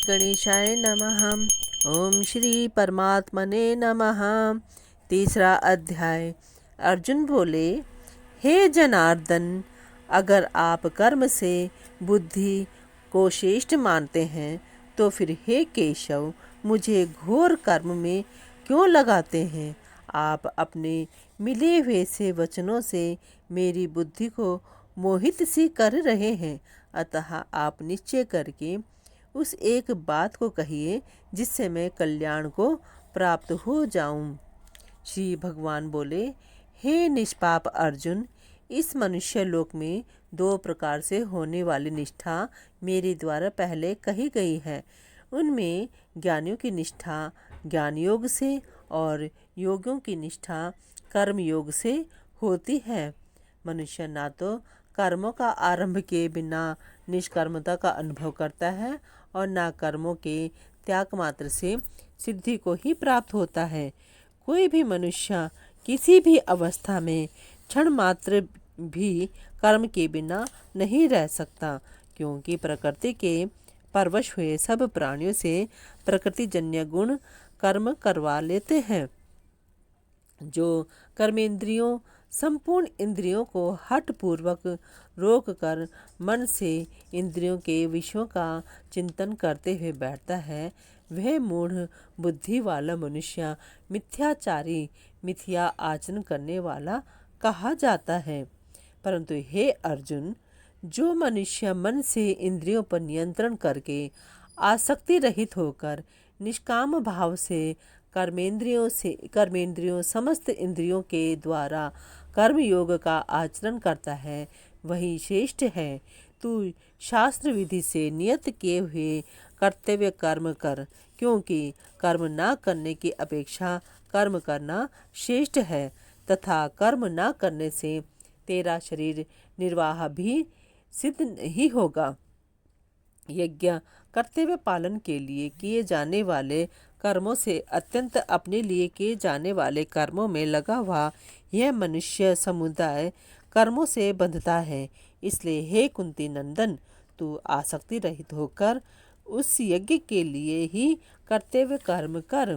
गणेशाय नमः। ओम श्री परमात्मने नमः। तीसरा अध्याय। अर्जुन बोले, हे जनार्दन, अगर आप कर्म से बुद्धि को श्रेष्ठ मानते हैं तो फिर हे केशव, मुझे घोर कर्म में क्यों लगाते हैं। आप अपने मिले हुए से वचनों से मेरी बुद्धि को मोहित सी कर रहे हैं। अतः आप निश्चय करके उस एक बात को कहिए जिससे मैं कल्याण को प्राप्त हो जाऊं। श्री भगवान बोले, हे निष्पाप अर्जुन, इस मनुष्य लोक में दो प्रकार से होने वाली निष्ठा मेरे द्वारा पहले कही गई है। उनमें ज्ञानियों की निष्ठा ज्ञान योग से और योगियों की निष्ठा कर्म योग से होती है। मनुष्य ना तो कर्मों का आरंभ के बिना निष्कर्मता का अनुभव करता है और ना कर्मों के त्याग मात्र से सिद्धि को ही प्राप्त होता है। कोई भी मनुष्य किसी भी अवस्था में क्षण मात्र भी कर्म के बिना नहीं रह सकता, क्योंकि प्रकृति के परवश हुए सब प्राणियों से प्रकृतिजन्य गुण कर्म करवा लेते हैं। जो कर्मेंद्रियों संपूर्ण इंद्रियों को हठ पूर्वक रोक कर मन से इंद्रियों के विषयों का चिंतन करते हुए बैठता है, वह मूढ़ बुद्धि वाला मनुष्य मिथ्याचारी, मिथ्या आचरण करने वाला कहा जाता है। परंतु हे अर्जुन, जो मनुष्य मन से इंद्रियों पर नियंत्रण करके आसक्ति रहित होकर निष्काम भाव से कर्मेंद्रियों समस्त इंद्रियों के द्वारा कर्म योग का आचरण करता है, वही श्रेष्ठ है। तू शास्त्र विधि से नियत किए हुए कर्तव्य कर्म कर, क्योंकि कर्म ना करने की अपेक्षा कर्म करना श्रेष्ठ है, तथा कर्म ना करने से तेरा शरीर निर्वाह भी सिद्ध नहीं होगा। यज्ञ कर्तव्य पालन के लिए किए जाने वाले कर्मों से अत्यंत अपने लिए किए जाने वाले कर्मों में लगा हुआ यह मनुष्य समुदाय कर्मों से बंधता है। इसलिए हे कुंती नंदन, तू आसक्ति रहित होकर उस यज्ञ के लिए ही कर्तव्य कर्म कर।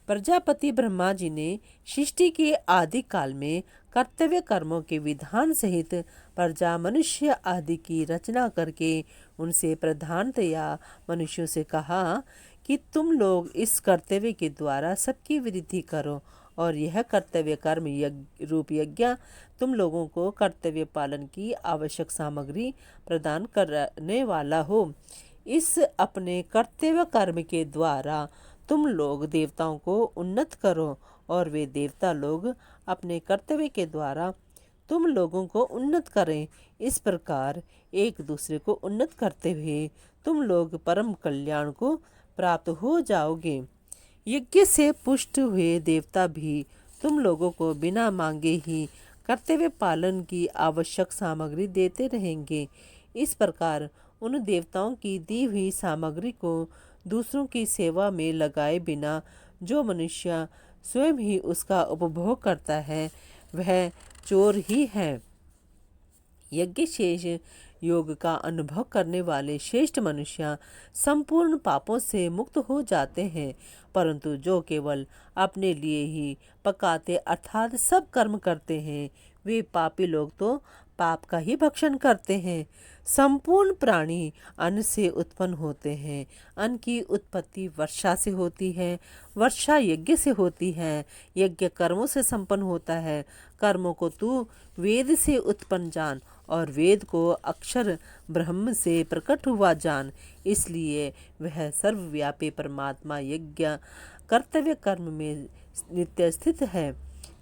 प्रजापति ब्रह्मा जी ने सृष्टि के आदि काल में कर्तव्य कर्मों के विधान सहित प्रजा मनुष्य आदि की रचना करके उनसे प्रधानतया मनुष्यों से कहा कि तुम लोग इस कर्तव्य के द्वारा सबकी वृद्धि करो, और यह कर्तव्य कर्म रूप यज्ञ तुम लोगों को कर्तव्य पालन की आवश्यक सामग्री प्रदान करने वाला हो। इस अपने कर्तव्य कर्म के द्वारा तुम लोग देवताओं को उन्नत करो, और वे देवता लोग अपने कर्तव्य के द्वारा तुम लोगों को उन्नत करें। इस प्रकार एक दूसरे को उन्नत करते हुए तुम लोग परम कल्याण को प्राप्त हो जाओगे। यज्ञ से पुष्ट हुए देवता भी तुम लोगों को बिना मांगे ही कर्तव्य पालन की आवश्यक सामग्री देते रहेंगे। इस प्रकार उन देवताओं की दी हुई सामग्री को दूसरों की सेवा में लगाए बिना जो मनुष्य स्वयं ही उसका उपभोग करता है, वह चोर ही है। यज्ञ शेष योग का अनुभव करने वाले श्रेष्ठ मनुष्य संपूर्ण पापों से मुक्त हो जाते हैं, परंतु जो केवल अपने लिए ही पकाते अर्थात सब कर्म करते हैं, वे पापी लोग तो पाप का ही भक्षण करते हैं। संपूर्ण प्राणी अन्न से उत्पन्न होते हैं। अन्न की उत्पत्ति वर्षा से होती है, वर्षा यज्ञ से होती है, यज्ञ कर्मों से संपन्न होता है। कर्मों को तू वेद से उत्पन्न जान, और वेद को अक्षर ब्रह्म से प्रकट हुआ जान। इसलिए वह सर्वव्यापी परमात्मा यज्ञ कर्तव्य कर्म में नित्य स्थित है।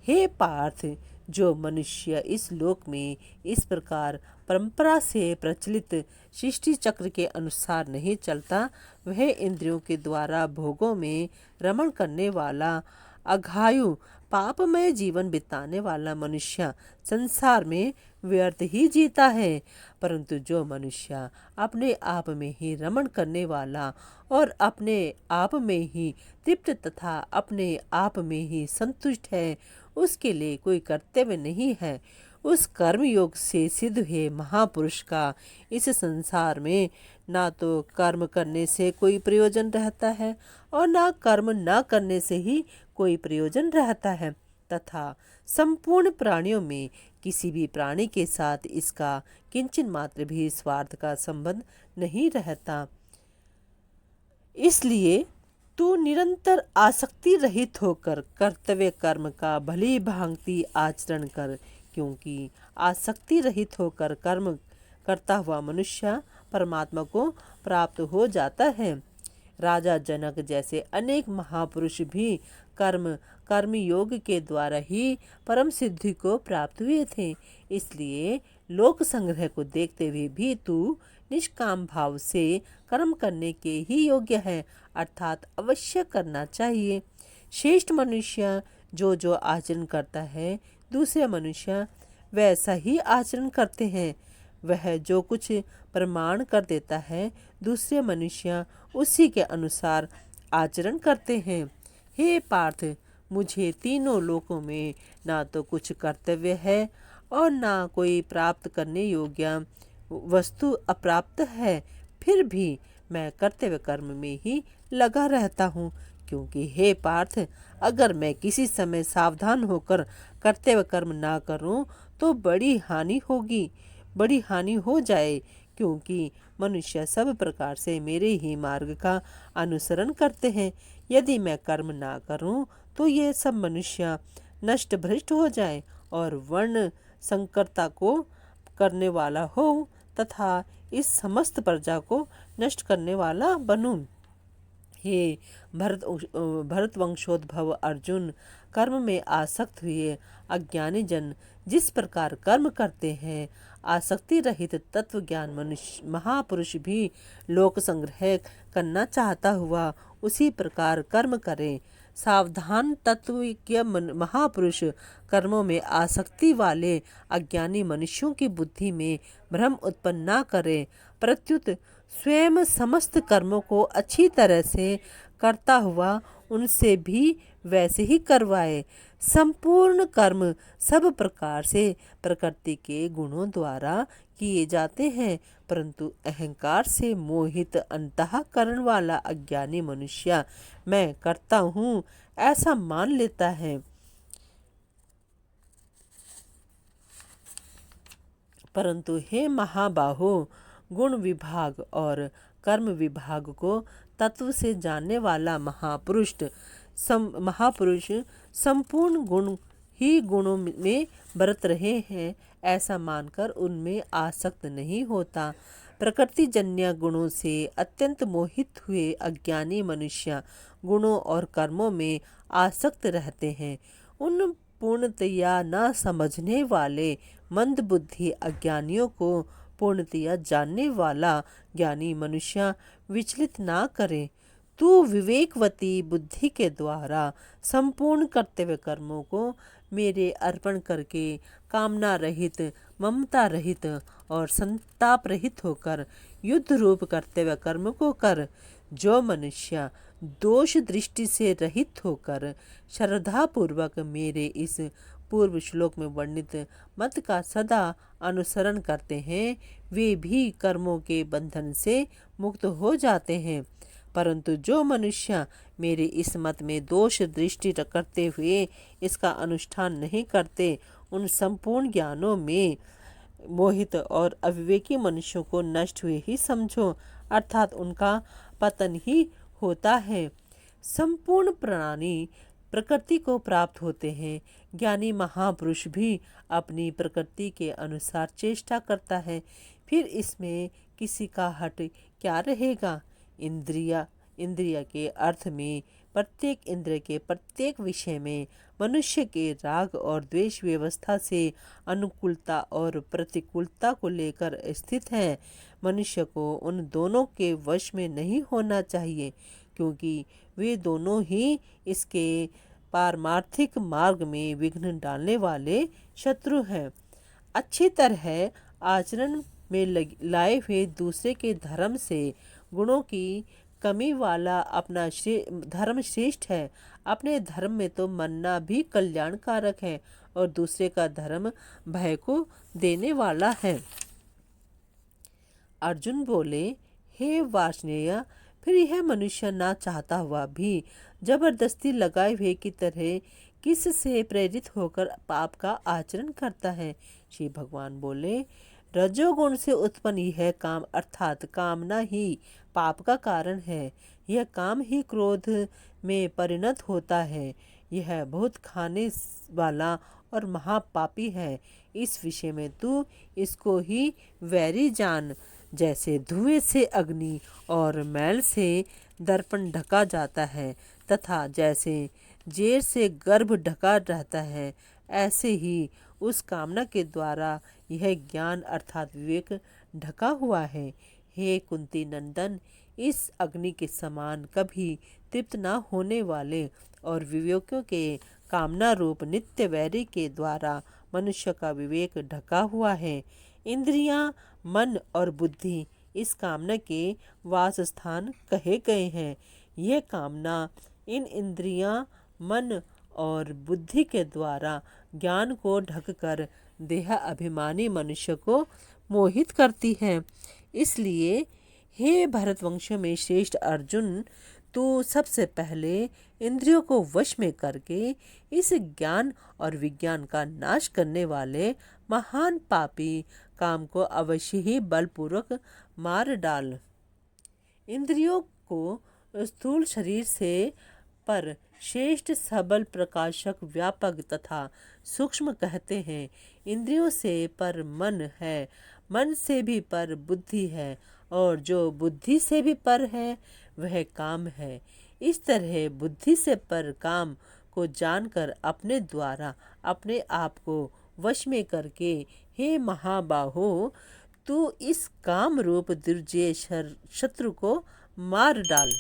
हे पार्थ, जो मनुष्य इस लोक में इस प्रकार परंपरा से प्रचलित सृष्टि चक्र के अनुसार नहीं चलता, वह इंद्रियों के द्वारा भोगों में रमण करने वाला अघायु पापमय जीवन बिताने वाला मनुष्य संसार में व्यर्थ ही जीता है। परंतु जो मनुष्य अपने आप में ही रमण करने वाला और अपने आप में ही तृप्त तथा अपने आप में ही संतुष्ट है, उसके लिए कोई कर्तव्य नहीं है। उस कर्म योग से सिद्ध हुए महापुरुष का इस संसार में ना तो कर्म करने से कोई प्रयोजन रहता है और ना कर्म न करने से ही कोई प्रयोजन रहता है, तथा संपूर्ण प्राणियों में किसी भी प्राणी के साथ इसका किंचन मात्र भी स्वार्थ का संबंध नहीं रहता। इसलिए तू निरंतर आसक्ति रहित होकर कर्तव्य कर्म का भली भांति आचरण कर, क्योंकि आसक्ति रहित होकर कर्म करता हुआ मनुष्य परमात्मा को प्राप्त हो जाता है। राजा जनक जैसे अनेक महापुरुष भी कर्म योग के द्वारा ही परम सिद्धि को प्राप्त हुए थे। इसलिए लोक संग्रह को देखते हुए भी तू निष्काम भाव से कर्म करने के ही योग्य है, अर्थात अवश्य करना चाहिए। श्रेष्ठ मनुष्य जो जो आचरण करता है दूसरे मनुष्य वैसा ही आचरण करते हैं। वह जो कुछ प्रमाण कर देता है दूसरे मनुष्य उसी के अनुसार आचरण करते हैं। हे पार्थ, मुझे तीनों लोकों में ना तो कुछ कर्तव्य है और ना कोई प्राप्त करने योग्य वस्तु अप्राप्त है, फिर भी मैं कर्तव्य कर्म में ही लगा रहता हूँ। क्योंकि हे पार्थ, अगर मैं किसी समय सावधान होकर कर्तव्य कर्म ना करूँ तो बड़ी हानि हो जाए, क्योंकि मनुष्य सब प्रकार से मेरे ही मार्ग का अनुसरण करते हैं। यदि मैं कर्म ना करूं तो ये सब मनुष्य नष्ट भ्रष्ट हो जाए और वर्ण संकरता को करने वाला हो तथा इस समस्त प्रजा को नष्ट करने वाला बनूं। हे भरत वंशोद्भव अर्जुन, कर्म में आसक्त हुए अज्ञानी जन जिस प्रकार कर्म करते हैं, आसक्ति रहित तत्व ज्ञान मनुष्य महापुरुष भी लोक संग्रह करना चाहता हुआ उसी प्रकार कर्म करे। सावधान तत्व के महापुरुष कर्मों में आसक्ति वाले अज्ञानी मनुष्यों की बुद्धि में भ्रम उत्पन्न न करे, प्रत्युत स्वयं समस्त कर्मों को अच्छी तरह से करता हुआ उनसे भी वैसे ही करवाए। संपूर्ण कर्म सब प्रकार से प्रकृति के गुणों द्वारा किए जाते हैं, परंतु अहंकार से मोहित अंतःकरण वाला अज्ञानी मनुष्य मैं करता हूँ ऐसा मान लेता है। परंतु हे महाबाहो, गुण विभाग और कर्म विभाग को तत्व से जानने वाला महापुरुष संपूर्ण गुण ही गुणों में बरत रहे हैं ऐसा मानकर उनमें आसक्त नहीं होता। प्रकृति जन्य गुणों से अत्यंत मोहित हुए अज्ञानी मनुष्य गुणों और कर्मों में आसक्त रहते हैं। उन पूर्णतया न समझने वाले मंद बुद्धि अज्ञानियों को पूर्णतया जानने वाला ज्ञानी मनुष्य विचलित ना करे। तू विवेकवती बुद्धि के द्वारा संपूर्ण कर्तव्य कर्मों को मेरे अर्पण करके कामना रहित, ममता रहित और संताप रहित होकर युद्ध रूप कर्तव्य कर्म को कर। जो मनुष्य दोष दृष्टि से रहित होकर श्रद्धा पूर्वक मेरे इस पूर्व श्लोक में वर्णित मत का सदा अनुसरण करते हैं, वे भी कर्मों के बंधन से मुक्त हो जाते हैं। परंतु जो मनुष्य मेरे इस मत में दोष दृष्टि करते हुए इसका अनुष्ठान नहीं करते, उन संपूर्ण ज्ञानों में मोहित और अविवेकी मनुष्यों को नष्ट हुए ही समझो, अर्थात उनका पतन ही होता है। संपूर्ण प्राणी प्रकृति को प्राप्त होते हैं। ज्ञानी महापुरुष भी अपनी प्रकृति के अनुसार चेष्टा करता है, फिर इसमें किसी का हट क्या रहेगा। इंद्रिय के अर्थ में प्रत्येक इंद्रिय के प्रत्येक विषय में मनुष्य के राग और द्वेष व्यवस्था से अनुकूलता और प्रतिकूलता को लेकर स्थित है। मनुष्य को उन दोनों के वश में नहीं होना चाहिए, क्योंकि वे दोनों ही इसके पारमार्थिक मार्ग में विघ्न डालने वाले शत्रु हैं। अच्छी तरह आचरण में लाए हुए दूसरे के धर्म से गुणों की कमी वाला अपना धर्म श्रेष्ठ है। अपने धर्म में तो मानना भी कल्याणकारक है और दूसरे का धर्म भय को देने वाला है। अर्जुन बोले, हे वार्ष्णेय, फिर यह मनुष्य ना चाहता हुआ भी जबरदस्ती लगाए हुए की तरह किस से प्रेरित होकर पाप का आचरण करता है? श्री भगवान बोले, रजोगुण से उत्पन्न यह काम अर्थात कामना ही पाप का कारण है। यह काम ही क्रोध में परिणत होता है। यह बहुत खाने वाला और महापापी है। इस विषय में तू इसको ही वैरी जान। जैसे धुएं से अग्नि और मैल से दर्पण ढका जाता है तथा जैसे जेर से गर्भ ढका रहता है, ऐसे ही उस कामना के द्वारा यह ज्ञान अर्थात विवेक ढका हुआ है। हे कुंती नंदन, इस अग्नि के समान कभी तृप्त न होने वाले और विवेकों के कामना रूप नित्य वैरी के द्वारा मनुष्य का विवेक ढका हुआ है। इंद्रियां, मन और बुद्धि इस कामना के वासस्थान कहे गए हैं। यह कामना इन इंद्रियां, मन और बुद्धि के द्वारा ज्ञान को ढककर देह अभिमानी मनुष्य को मोहित करती है। इसलिए हे भरतवंश में श्रेष्ठ अर्जुन, तू सबसे पहले इंद्रियों को वश में करके इस ज्ञान और विज्ञान का नाश करने वाले महान पापी काम को अवश्य ही बलपूर्वक मार डाल। इंद्रियों को स्थूल शरीर से पर श्रेष्ठ, सबल, प्रकाशक, व्यापक तथा सूक्ष्म कहते हैं। इंद्रियों से पर मन है, मन से भी पर बुद्धि है और जो बुद्धि से भी पर है वह काम है। इस तरह बुद्धि से पर काम को जानकर अपने द्वारा अपने आप को वश में करके हे महाबाहो, तू इस काम रूप दुर्जय शत्रु को मार डाल।